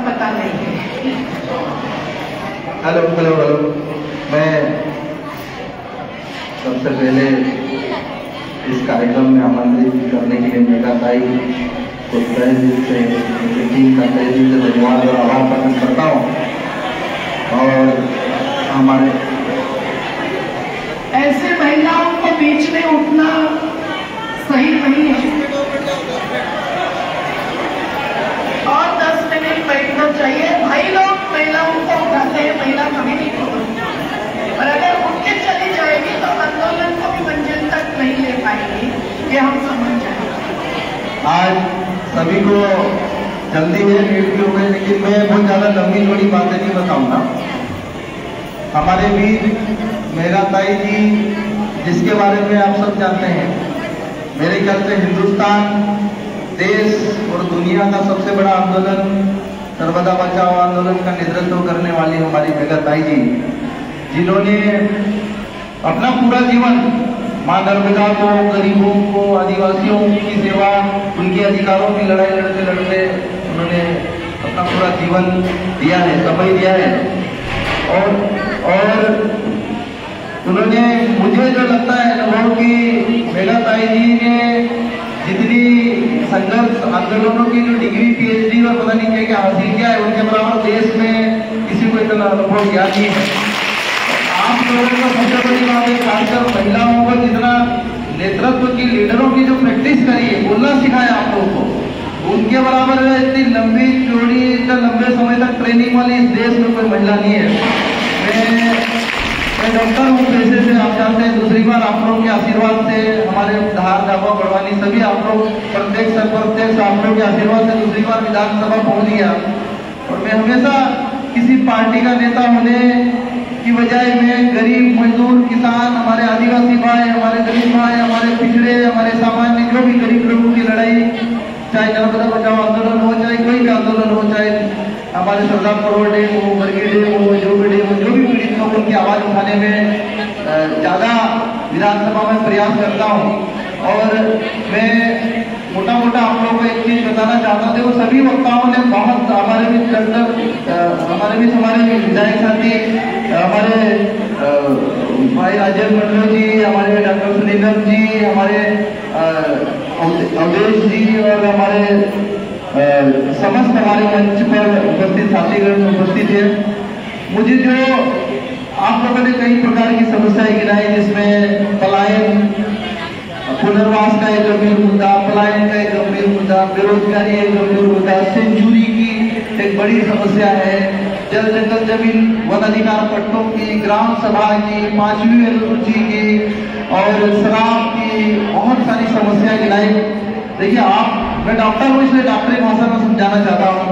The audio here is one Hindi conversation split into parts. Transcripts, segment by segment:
पता नहीं है। हेलो हेलो हेलो, मैं सबसे पहले इस कार्यक्रम में आमंत्रित करने के लिए मेघा ताई को तहे दिल से, टीम का तहे दिल से धन्यवाद और आभार प्रकट करता हूँ। और हमारे ऐसे महिलाओं को बीच में उठना सही नहीं है और 10 मिनट बैठना चाहिए। भाई लोग महिलाओं को उठाते हैं, महिला कभी नहीं उठती, और अगर उठ के चली जाएगी तो आंदोलन को भी मंजिल तक नहीं ले पाएगी, ये हम समझ जाएंगे। आज सभी को जल्दी है, लेट भी हो गए, लेकिन मैं बहुत ज़्यादा लंबी चौड़ी बातें नहीं बताऊंगा। हमारे वीर मेघा ताई जी, जिसके बारे में आप सब जानते हैं, मेरे ख्याल से हिंदुस्तान, देश और दुनिया का सबसे बड़ा आंदोलन नर्मदा बचाओ आंदोलन का नेतृत्व करने वाली हमारी मेघा ताई जी, जिन्होंने अपना पूरा जीवन मां नर्मदा को, गरीबों को, आदिवासियों की सेवा, उनके अधिकारों की लड़ाई लड़ते लड़ते उन्होंने अपना पूरा जीवन दिया है, समय दिया है। और उन्होंने, मुझे जो लगता है अनुभव की मेघा ताई जी ने जितनी संघर्ष आंदोलनों की जो डिग्री, PhD और पता नहीं क्या हासिल किया है, उनके बराबर देश में किसी को इतना अनुभव ज्ञान नहीं है। आप लोगों को सबसे बड़ी बात है, खासकर महिलाओं को जितना नेतृत्व की, लीडरों की जो प्रैक्टिस करी है, बोलना सिखाया आप लोगों को, उनके बराबर इतनी लंबी चौड़ी, इतना लंबे समय तक ट्रेनिंग वाली इस देश में कोई महिला नहीं है। मैं डॉक्टर हूँ पैसे से, आप जानते हैं। दूसरी बार आप लोगों के आशीर्वाद से, हमारे धार, ढाबा, बड़वानी सभी आप लोग प्रत्यक्ष अप्रत्यक्ष आप लोगों के आशीर्वाद से दूसरी बार विधानसभा पहुंच गया। और मैं हमेशा किसी पार्टी का नेता होने की बजाय मैं गरीब, मजदूर, किसान, हमारे आदिवासी भाई, हमारे गरीब भाई, हमारे पिछड़े, हमारे सामान्य जो भी गरीब लोगों की लड़ाई, चाहे नर्मदा बचाओ आंदोलन हो, चाहे कोई भी आंदोलन हो, चाहे हमारे सरदार सरोवर डैम हो, बरगी डैम हो, जो भी डैम हो, जो भी पीड़ित लोग, उनकी आवाज उठाने में ज्यादा विधानसभा में प्रयास करता हूँ। और मैं मोटा मोटा आप लोगों को एक चीज बताना चाहता हूँ। देखो, सभी वक्ताओं ने बहुत, हमारे भी हमारे विधायक साथी, हमारे भाई राजेंद्र मंडल जी, हमारे डॉक्टर सुनीलम जी, हमारे अवधेश जी और हमारे समस्त हमारे मंच पर उपस्थित साथीगण उपस्थित है। मुझे जो आप लोगों ने कई प्रकार की समस्याएं गिनाई, जिसमें पलायन, पुनर्वास का एक गंभीर मुद्दा, पलायन का एक गंभीर मुद्दा, बेरोजगारी एक गंभीर मुद्दा, सेंचुरी की एक बड़ी समस्या है, जल जंगल जमीन वन अधिकार पट्टों की, ग्राम सभा की, 5वीं अनुसूची की और शराब की, बहुत सारी समस्याएं गिनाई। देखिए, मैं डॉक्टर हूँ, इसलिए डॉक्टरी भाषा में समझाना चाहता हूँ।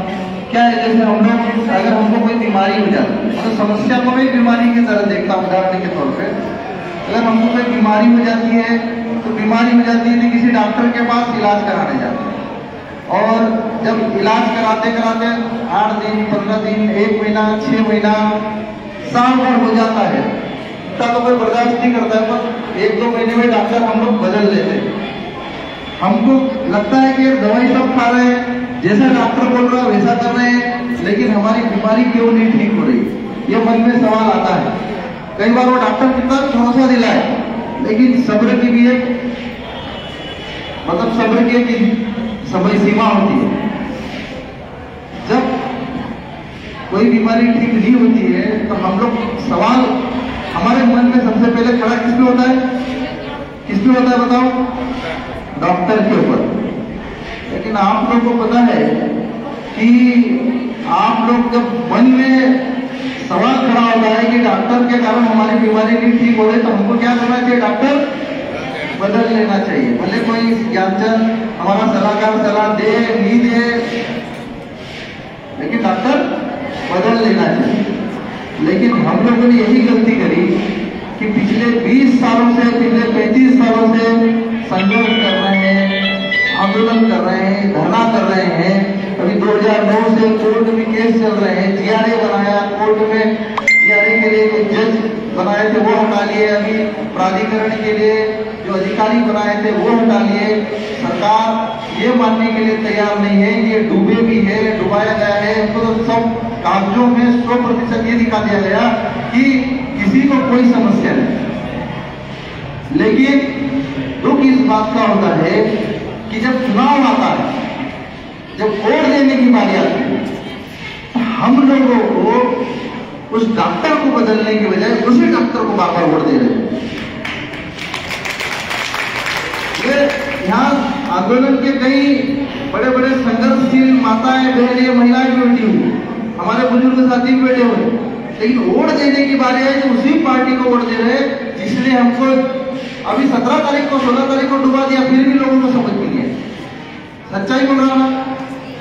क्या है, जैसे हम लोग, अगर हमको कोई बीमारी हो जाती है तो समस्या को भी बीमारी की तरह देखता हूँ। उदाहरण के तौर पे, अगर हमको कोई बीमारी हो जाती है तो बीमारी हो जाती है तो किसी डॉक्टर के पास इलाज कराने जाते हैं, और जब इलाज कराते कराते 8 दिन, 15 दिन, 1 महीना, 6 महीना, साल भर हो जाता है, तब तो कोई बर्दाश्त नहीं करता है। पर 1-2 महीने में डॉक्टर हम लोग बदल लेते हैं। हमको लगता है कि दवाई सब खा रहे हैं, जैसा डॉक्टर बोल रहा है वैसा कर रहे हैं, लेकिन हमारी बीमारी क्यों नहीं ठीक हो रही, ये मन में सवाल आता है। कई बार वो डॉक्टर कितना भरोसा दिलाए, लेकिन सब्र की भी एक, मतलब सब्र की एक समय सीमा होती है। जब कोई बीमारी ठीक नहीं होती है तो हम लोग, सवाल हमारे मन में सबसे पहले खड़ा किस पे होता है? किस पे होता है बताओ? डॉक्टर के ऊपर। लेकिन आप लोग को पता है कि आप लोग जब मन में सवाल खड़ा होता है कि डॉक्टर के कारण हमारी बीमारी नहीं ठीक हो रही, तो हमको क्या करना चाहिए? डॉक्टर बदल लेना चाहिए। भले कोई ज्ञानचंद हमारा सलाहकार सलाह दे नहीं दे, लेकिन डॉक्टर बदल लेना चाहिए। लेकिन हम लोगों ने यही गलती करी कि पिछले 20 सालों से, पिछले 35 सालों से संघर्ष कर रहे हैं, आंदोलन कर रहे हैं, धरना कर रहे हैं। अभी 2009 से कोर्ट में केस चल रहे हैं, GRA बनाया कोर्ट में, GRA के लिए जो जज बनाए थे वो हटा लिए, अभी प्राधिकरण के लिए जो अधिकारी बनाए थे वो हटा लिए। सरकार ये मानने के लिए तैयार नहीं है कि ये डूबे भी है, डुबाया गया है। हमको तो 100 कागजों में 100% ये दिखा दिया गया कि किसी को कोई समस्या नहीं। लेकिन दुख इस बात का होता है कि जब चुनाव आता है, जब वोट देने की बारी आती है, तो हम लोगों को उस डॉक्टर को बदलने के बजाय उसी डॉक्टर को बार बार वोट दे रहे हैं। यहाँ आंदोलन के कई बड़े बड़े संघर्षशील माताएं, बहनें, महिलाएं भी बैठी हुई, हमारे बुजुर्ग साथी भी बैठे हुए, लेकिन वोट देने की बारी है तो उसी पार्टी को वोट दे रहे जिसने हमको अभी 17 तारीख को 16 तारीख को डुबा दिया, फिर भी लोगों को समझ में नहीं है। सच्चाई बोल रहा ना।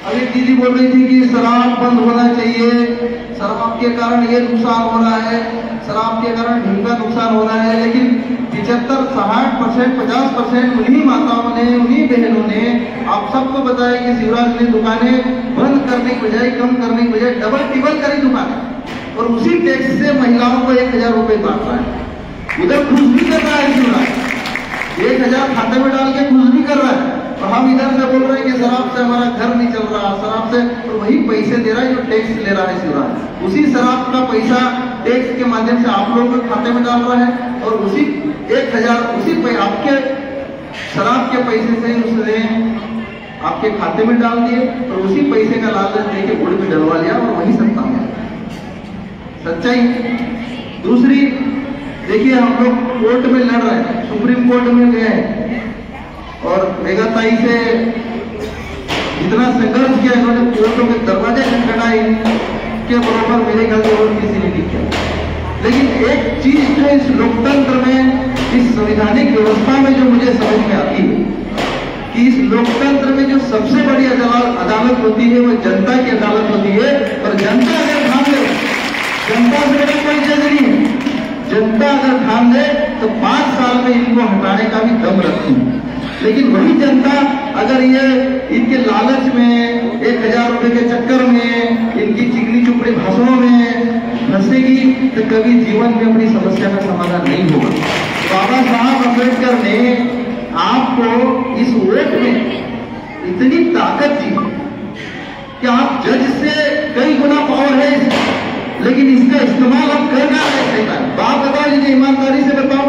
अभी दीदी बोल रही थी कि शराब बंद होना चाहिए, शराब के कारण ये नुकसान हो रहा है, शराब के कारण ढंग नुकसान हो रहा है, लेकिन 75-60% 50% उन्हीं माताओं ने, उन्हीं बहनों ने आप सबको बताया कि शिवराज ने दुकानें बंद करने की बजाय, कम करने की बजाय डबल टिबल करी दुकानें, और उसी टैक्स से महिलाओं को 1000 रुपए बांट रहा है। उधर खुश भी कर रहा है शिवराज, 1000 खाते में डाल के खुश भी कर रहा है, और हम इधर से बोल रहे हैं कि शराब से हमारा घर नहीं चल रहा, शराब से, तो वही पैसे दे रहा है जो टैक्स ले रहा है शिवराज। उसी शराब का पैसा टैक्स के माध्यम से आप लोगों के खाते में डाल रहा है, और उसी 1000 उसी आपके शराब के पैसे से उसने आपके खाते में डाल दिए, और उसी पैसे का लालच देके वोट में डलवा लिया, और वही सत्ता में। सच्चाई। दूसरी, देखिए हम लोग कोर्ट में लड़ रहे हैं, सुप्रीम कोर्ट में गए हैं, और मेघाताई से इतना संघर्ष किया इन्होंने, कोर्टों के दरवाजे खटखटाए, के बराबर मेरे ख्याल से और किसी ने नहीं किया। लेकिन एक चीज जो इस लोकतंत्र में, इस संवैधानिक व्यवस्था में जो मुझे समझ में आती है कि इस लोकतंत्र में जो सबसे बड़ी अदालत होती है वो जनता की अदालत होती है, और जनता अगर ठान ले, जनता से बड़ी कोई जज नहीं है, जनता अगर ठान ले तो 5 साल में इनको हटाने का भी दम रखती है। लेकिन वही जनता अगर ये इनके लालच में, 1000 रुपए के चक्कर में, इनकी चिकनी चुपड़ी भाषणों में फंसेगी तो कभी जीवन में अपनी समस्या का समाधान नहीं होगा। बाबा साहब अम्बेडकर ने आपको इस वोट में इतनी ताकत दी कि आप जज से कई गुना पावर है, लेकिन इसका इस्तेमाल आप कर ना रहे। बात बता लीजिए, ईमानदारी से बताओ,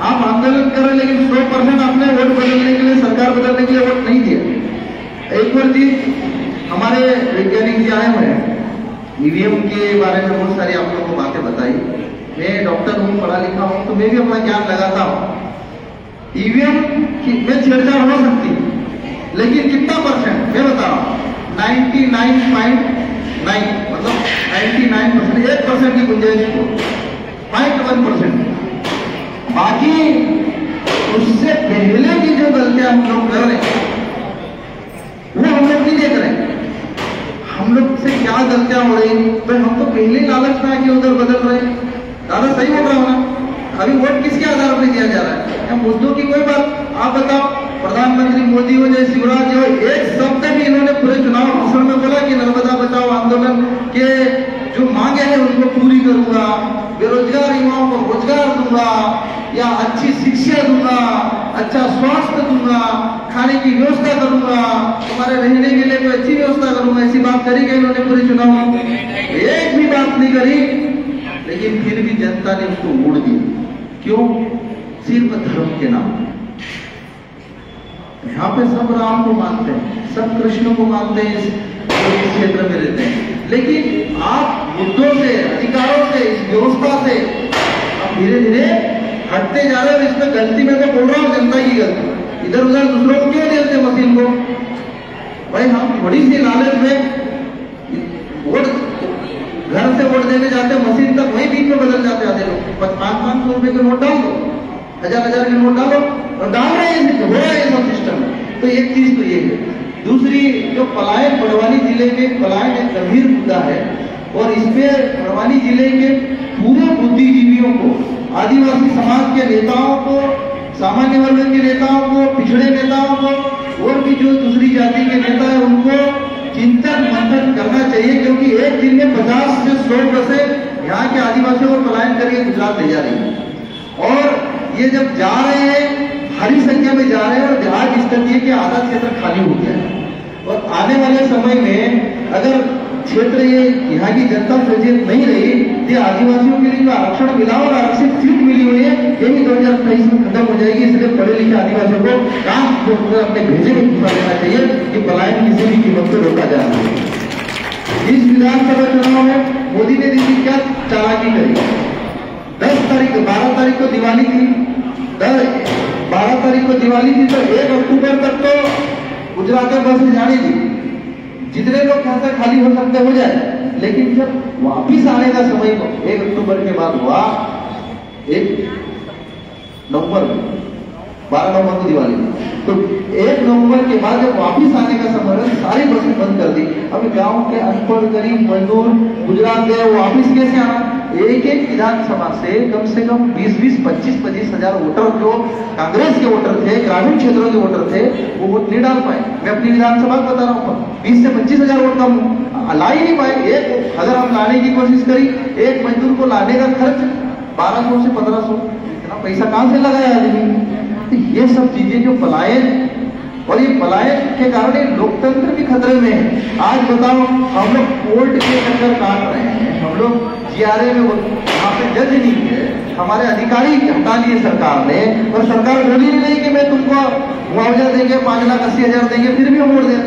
आप आंदोलन कर रहे हैं लेकिन 100% आपने वोट बदलने के लिए, सरकार बदलने के लिए वोट नहीं दिया। एक और चीज, हमारे वैज्ञानिक जी आए हुए हैं, ईवीएम के बारे में बहुत सारी आप लोगों को बातें बताई। मैं डॉक्टर हूँ, पढ़ा लिखा हूँ, तो मैं भी अपना ज्ञान लगाता हूँ। ईवीएम में छेड़छाड़ हो सकती है, लेकिन कितना परसेंट मैं बता रहा हूँ, 99.9, मतलब 99%, 1% की गुंजाइश को 0.1%। बाकी उससे पहले की जो गलतियां हम लोग कर रहे हैं वो हम लोग नहीं देख रहे। हम लोग से क्या गलतियां हो रही, तो हम तो पहले लालच में आके उधर बदल रहे हैं। दादा सही बोल रहा हूं ना। अभी वोट किसके आधार पर दिया जा रहा है? या मुद्दों की कोई बात आप बताओ, प्रधानमंत्री मोदी हो चाहे शिवराज हो, एक शब्द भी इन्होंने पूरे चुनाव भाषण में बोला कि नर्मदा बचाओ आंदोलन के जो मांगे हैं उनको पूरी करूंगा, बेरोजगार युवाओं को रोजगार दूंगा, या अच्छी शिक्षा दूंगा, अच्छा स्वास्थ्य दूंगा, खाने की व्यवस्था करूंगा, तुम्हारे रहने के लिए कोई अच्छी व्यवस्था करूंगा। ऐसी बात करी गई इन्होंने पूरे चुनाव में? एक भी बात नहीं करी, लेकिन फिर भी जनता ने उसको मोड़ दिया। क्यों? सिर्फ धर्म के नाम। यहाँ पे सब राम को मानते हैं, सब कृष्ण को मानते हैं, इस क्षेत्र में रहते हैं, लेकिन आप मुद्दों से, अधिकारों से, इस व्यवस्था से आप धीरे धीरे हटते जा रहे हैं। इसमें गलती मैं तो बोल रहा हूँ जनता की गलती, इधर उधर दूसरों को क्यों देते मशीन को? भाई हम थोड़ी सी लालच में वोट, घर से वोट देने जाते, मशीन तक वही बीच में बदल जाते आते लोग। 500-500 रुपए के नोट डाल दो, 1000-1000 के नोट डालो, और डाल रहे हैं, हो रहा है ये सब सिस्टम। तो एक चीज तो ये है। दूसरी, जो पलायन, बड़वानी जिले में पलायन एक गंभीर मुद्दा है, और इसमें बड़वानी जिले के पूरे बुद्धिजीवियों को, आदिवासी समाज के नेताओं को, सामान्य वर्ग के नेताओं को, पिछड़े नेताओं को, और भी जो दूसरी जाति के नेता है उनको चिंतन मंथन करना चाहिए, क्योंकि एक दिन में 50 से 100 बसें यहाँ के आदिवासियों को पलायन करके गुजरात ले जा रही है। और ये जब जा रहे हैं, भारी संख्या में जा रहे हैं, और बिहार की स्थिति है कि आधा क्षेत्र खाली हो गया है, और आने वाले समय में अगर क्षेत्र ये यहाँ की जनता सचेत नहीं रही, ये आदिवासियों के लिए जो आरक्षण मिला और आरक्षित सीट मिली हुई है यही 2028 में खत्म हो जाएगी। इसलिए पढ़े लिखे आदिवासियों को काम अपने भेजे में घुसा लेना चाहिए कि पलायन किसी भी कीमत पर रोका जा रहा है। इस विधानसभा चुनाव में मोदी ने देखिए क्या चालाकी करी। 12 तारीख को दिवाली थी, 12 तारीख को दिवाली थी तो 1 अक्टूबर तक तो गुजरात में बसें जानी थी, जितने लोग यहाँ से खाली हो सकते हो जाए। लेकिन जब वापिस आने का समय 1 अक्टूबर के बाद हुआ, 1 नवंबर में 12 नवंबर को दिवाली, तो 1 नवंबर के बाद जब वापिस आने का समय है सारी बसें बंद कर दी। अब गांव के अनपढ़ गरीब मजदूर गुजरात गए, वापिस कैसे आना? एक विधानसभा से कम 20-20, 25-25 हजार वोटर जो कांग्रेस के वोटर थे, ग्रामीण क्षेत्रों के वोटर थे, वो वोट नहीं डाल पाए। मैं अपनी विधानसभा को बता रहा हूँ, 20 से 25 हजार वोट कम ला ही नहीं पाए। अगर हम लाने की कोशिश करी, एक मजदूर को लाने का खर्च 1200 से 1500, इतना पैसा कहां से लगाया आदमी? तो ये सब चीजें जो पलायन, और ये पलायन के कारण ये लोकतंत्र भी खतरे में है। आज बताओ, हम लोग कोर्ट के चक्कर काट रहे हैं, हम लोग GRA में वहां पे जज नहीं है, हमारे अधिकारी हटा लिए सरकार ने, और सरकार बोली नहीं कि मैं तुमको मुआवजा देंगे 5,80,000 देंगे, फिर भी हम वोट दें।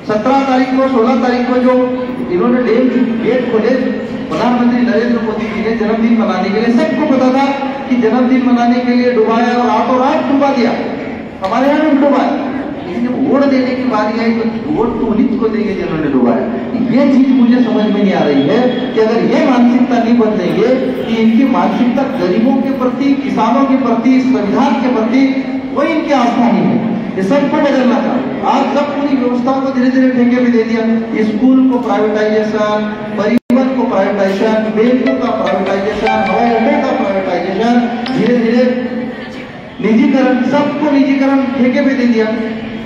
17 तारीख को 16 तारीख को जो इन्होंने डेट खोले प्रधानमंत्री नरेंद्र मोदी जी ने जन्मदिन मनाने के लिए, सबको पता था कि जन्मदिन मनाने के लिए डुबाया और रातों रात डुबा दिया, हमारे यहाँ भी डुबाया। लेकिन जब वोट देने की बारी आई तो वोट तो उन्हीं को देंगे जिन्होंने डुबाया। ये चीज मुझे समझ में नहीं आ रही है कि अगर ये मानसिकता नहीं बदलेंगे कि इनकी मानसिकता गरीबों के प्रति, किसानों के प्रति, संविधान के प्रति कोई इनकी आस्था नहीं है, ये सबको बदलना चाहिए। आज सब पूरी व्यवस्था को धीरे धीरे ठेके पे दे दिया, स्कूल को प्राइवेटाइजेशन, परिवहन को प्राइवेटाइजेशन, बैंकों का प्राइवेटाइजेशन, हवाई अड्डे का प्राइवेटाइजेशन, धीरे धीरे निजीकरण, सबको निजीकरण ठेके पे दे दिया।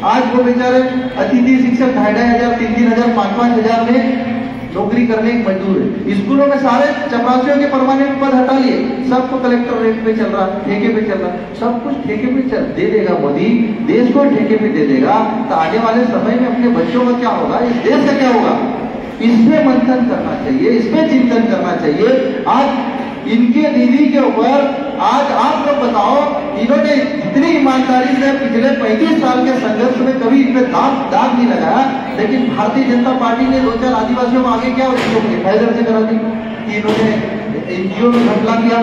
आज वो बेचारे अतिथि शिक्षक 2,500, 3,000, 5,000 में नौकरी करने एक मजदूर है। स्कूलों में सारे चपरासियों के परमानेंट पद हटा लिए, सबको कलेक्टर रेट पे चल रहा, ठेके पे चल रहा, सब कुछ ठेके पे दे देगा मोदी, देश को ठेके पे दे देगा। तो आने वाले समय में अपने बच्चों का क्या होगा, इस देश का क्या होगा? इसमें मंथन करना चाहिए, इसमें चिंतन करना चाहिए। आज इनके दीदी के ऊपर आज आप लोग बताओ, इन्होंने इतनी ईमानदारी से पिछले 35 साल के संघर्ष में कभी इनमें दाग नहीं लगाया, लेकिन भारतीय जनता पार्टी ने 2-4 आदिवासियों को आगे क्या फायदर से करा दी, इन्होंने NGO में घपला किया।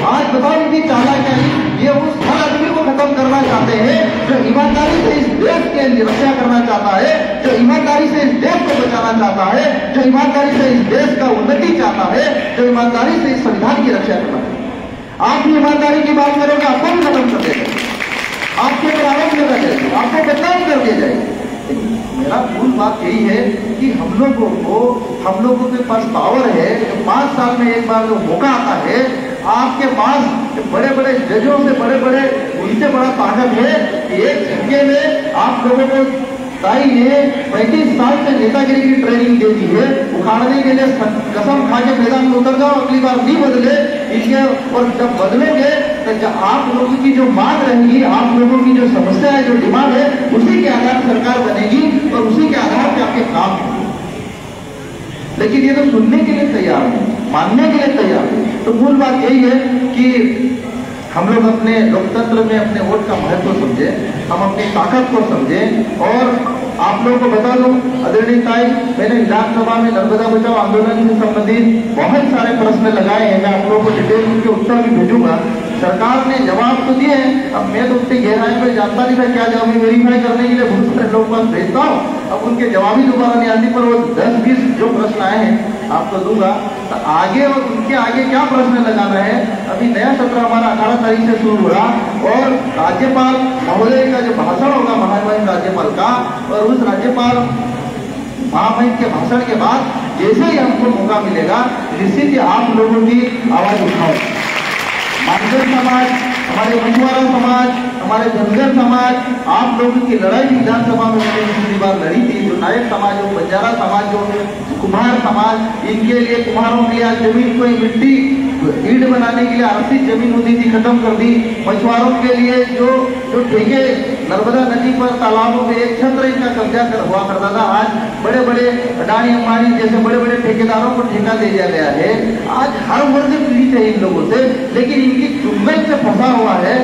आज बताओ इनकी चाला क्या है? ये उस हर आदमी को खत्म करना चाहते हैं जो ईमानदारी से इस देश की रक्षा करना चाहता है, जो ईमानदारी से इस देश को बचाना चाहता है, जो ईमानदारी से इस देश का उन्नति चाहता है, जो ईमानदारी से इस संविधान की रक्षा करना है। आप भी ईमानदारी की बात करोगे, आपको भी खत्म कर देगा, आपके ऊपर आरोप लगा जाएगा, आपको बदनाम कर दिया जाएगा। मेरा मूल बात यही है कि हम लोगों के पास पावर है, 5 साल में एक बार जो मौका आता है, आपके पास बड़े बड़े जजों से उनसे बड़ा ताकत है। एक झटके में आप लोगों को ताई ने 35 साल से नेतागिरी की ट्रेनिंग दे दी है, उखाड़ने के लिए कसम खा के मैदान में उतर जाओ, अगली बार नहीं बदले इसके। और जब बदलेंगे तो आप लोगों की जो मांग रहेगी, आप लोगों की जो समस्या है, जो डिमांड है, उसी के आधार सरकार बनेगी और उसी के आधार पे आपके काम होंगे। लेकिन ये तो सुनने के लिए तैयार है, मानने के लिए तैयार है। तो मूल बात यही है कि हम लोग अपने लोकतंत्र में अपने वोट का महत्व समझें, हम अपनी ताकत को समझें। और आप लोगों को बता दूं आदरणीय ताई, मैंने विधानसभा में नर्मदा बचाओ आंदोलन से संबंधित बहुत सारे प्रश्न लगाए हैं, मैं आप लोगों को डिटेल उनके उत्तर भी भेजूंगा। सरकार ने जवाब तो दिए हैं, अब मैं तो उतनी गहराई में जानता नहीं था क्या जवाब, वेरीफाई करने के लिए बहुत सारे लोगों पास भेजता हूँ। अब उनके जवाब ही दोबारा नहीं आती, पर वो 10-20 जो प्रश्न आए हैं आपको दूंगा। तो आगे और उनके आगे क्या प्रश्न लगाना है, अभी नया सत्र हमारा 18 तारीख से शुरू हो रहा, और राज्यपाल महोदय का जो भाषण होगा महामहिम राज्यपाल का, और उस राज्यपाल महामहिम के भाषण के बाद जैसे ही हमको मौका मिलेगा, निश्चित ही आप लोगों की आवाज उठाओ। मानगढ़ समाज, हमारे मछुआरा समाज, हमारे धनगर समाज, आप लोगों की लड़ाई विधानसभा में मैंने दूसरी बार लड़ी थी। जो नायक समाज हो, बंजारा समाज हो, कुम्हार समाज, इनके लिए कुम्हारों के लिए जमीन कोई मिट्टी ईंट बनाने के लिए आर्थिक जमीन होती थी, खत्म कर दी। मछुआरों के लिए जो ठेके नर्मदा नदी पर तालाबों में एक छत्र इनका कब्जा हुआ करता था। आज बड़े बड़े अडानी अंबानी जैसे बड़े बड़े ठेकेदारों को ठेका दे दिया गया है। आज हर वर्ग पीड़ित है इन लोगों से, लेकिन इनकी चुंबक से फंसा हुआ है।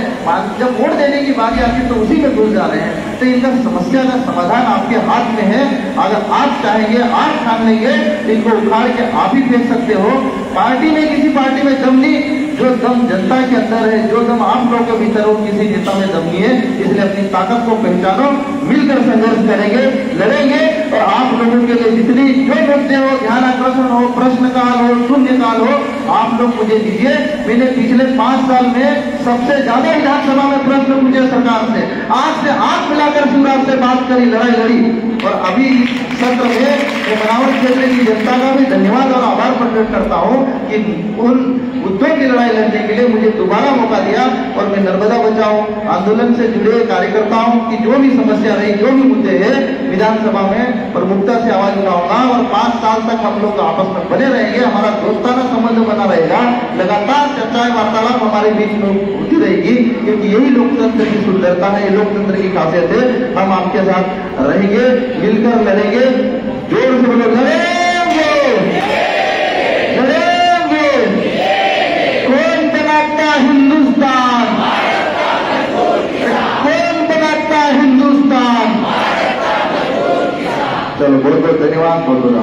जब वोट देने की बारी आती तो उसी में घुस जा रहे हैं। तो इनका समस्या का समाधान आपके हाथ में है। अगर आप चाहेंगे, आप ठान लेंगे, इनको उखाड़ के आप ही फेंक सकते हो। पार्टी में किसी पार्टी में दम नहीं, जो दम जनता के अंदर है, जो दम आप लोगों के भीतर हो, किसी नेता में दम नहीं है। इसलिए अपनी ताकत को पहचानो, मिलकर संघर्ष करेंगे, लड़ेंगे और आप लोगों के लिए जितनी जो मुद्दे हो, ध्यान आकर्षण हो, प्रश्नकाल हो, शून्यकाल हो, आप लोग मुझे दीजिए। मैंने पिछले 5 साल में सबसे ज्यादा विधानसभा में प्रश्न पूछे सरकार से, आंख से आंख मिलाकर शिवराज से बात करी, लड़ाई लड़ी। और अभी सत्र में बनावट क्षेत्र की जनता का भी धन्यवाद और आभार प्रकट करता हूं कि उन मुद्दों की लड़ाई लड़ने के लिए मुझे दोबारा मौका दिया। और मैं नर्मदा बचाओ आंदोलन से जुड़े कार्यकर्ताओं की जो भी समस्या रही, जो भी मुद्दे हैं, विधानसभा में प्रमुखता से आवाज उठाऊंगा। और 5 साल तक हम लोग आपस में बने रहेंगे, हमारा दोस्ताना संबंध बना रहेगा, लगातार चर्चाएं वार्तालाप हमारे बीच में होती रहेगी, क्योंकि यही लोकतंत्र की सुंदरता है, ये लोकतंत्र की खासियत है। हम आपके साथ रहेंगे, मिलकर लड़ेंगे, जोर से बोलो लड़ेंगे, लड़ेंगे। कौन बनाता हिंदुस्तान, कौन बनाता हिंदुस्तान। चलो बहुत बहुत धन्यवाद, बहुत बहुत